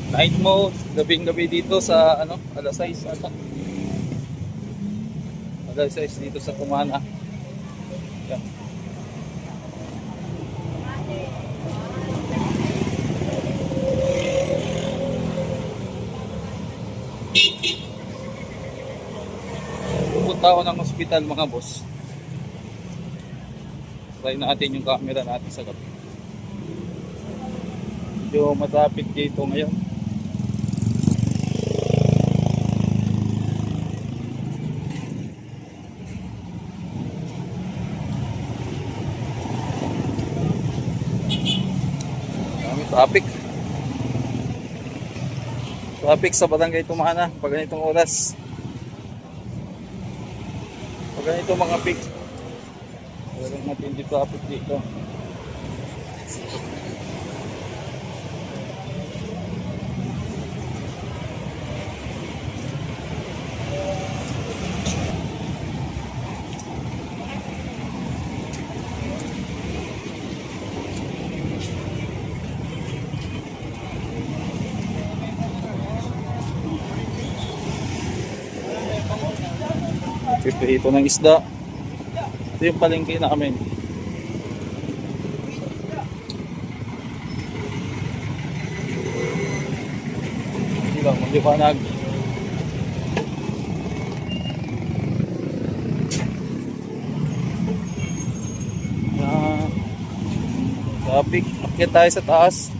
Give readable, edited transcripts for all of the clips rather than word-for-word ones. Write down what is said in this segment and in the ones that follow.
Night mode, gabing-gabi dito sa ano, alas 6 ata. Alas 6 dito sa Cumana. Yan. Pupunta ako ng ospital mga boss. Try natin yung camera natin sa gabi. Medyo matraffic dito ngayon. Traffic. Traffic sa Barangay Tumana pag ganitong oras. Pag ganito mga peak. Walang matindi traffic dito. Pipihito ng isda. Ito yung palengke namin. Hindi lang, mag-ipanag. Traffic. Akyat tayo sa taas.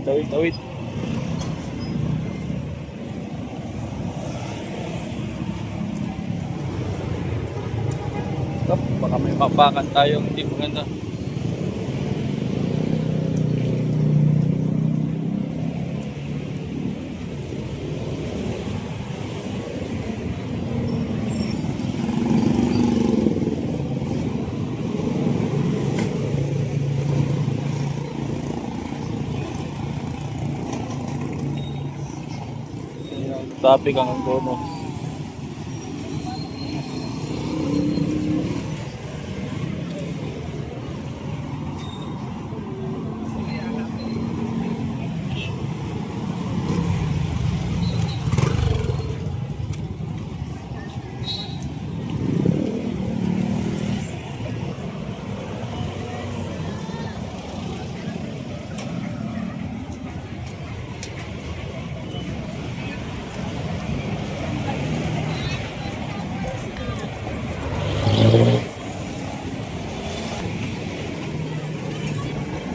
Tawid. Stop, baka may mapakan tayong hindi maganda. Traffic ang dono.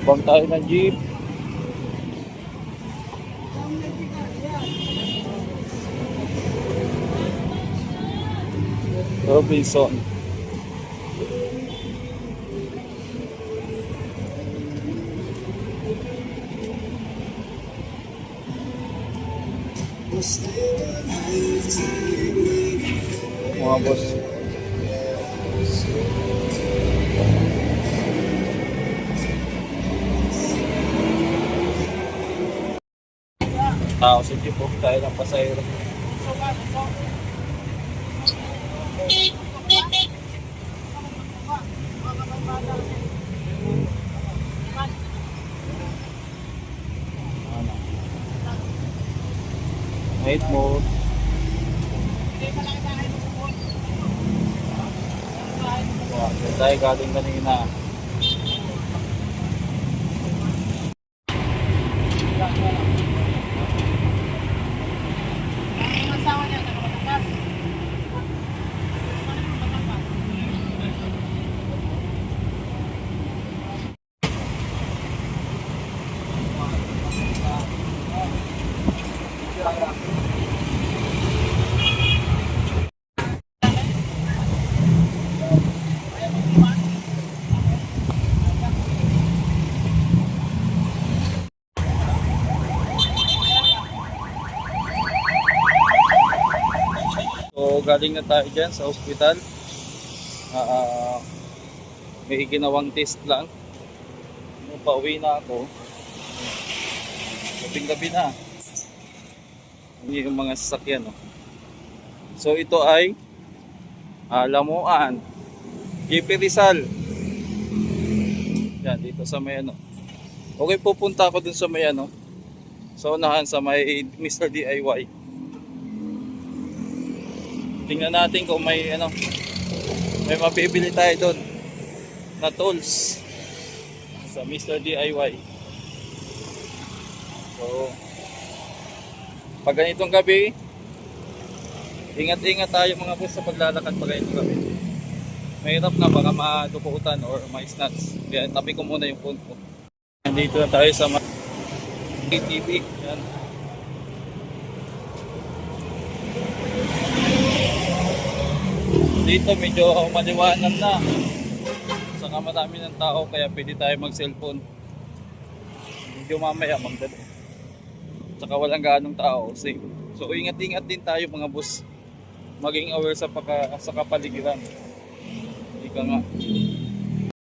Bang tayo ng jeep. Robinson. Mga boss. Tao sa jeep, tayo ng pasahero. Night mode. Tayo galing kanina. So galing na tayo dyan sa ospital. May ginawang test lang. Pauwi na ako. Gabing-gabi na. Hindi yung mga sasakyan. No? So ito ay Lamuan, GP Rizal. Yan, dito sa may ano. Okay, pupunta ako dun sa may ano. Sa unahan sa may Mr. DIY. Tingnan natin kung may ano, may mabibili tayo doon na tools sa Mr. DIY. So, pag ganitong gabi, ingat-ingat tayo mga boss sa paglalakad pag ganitong gabi. Mahirap na baka madukutan or ma-snatch. Kaya tabi ko muna yung phone ko. Nandito na tayo sa TV. Yan. Dito medyo maliwanag na. Saka marami ng tao kaya pwede tayo mag-cellphone. Medyo mamaya magdala. Saka walang gaanong tao. Safe. So ingat-ingat din tayo mga boss. Maging aware sa kapaligiran. Ika nga.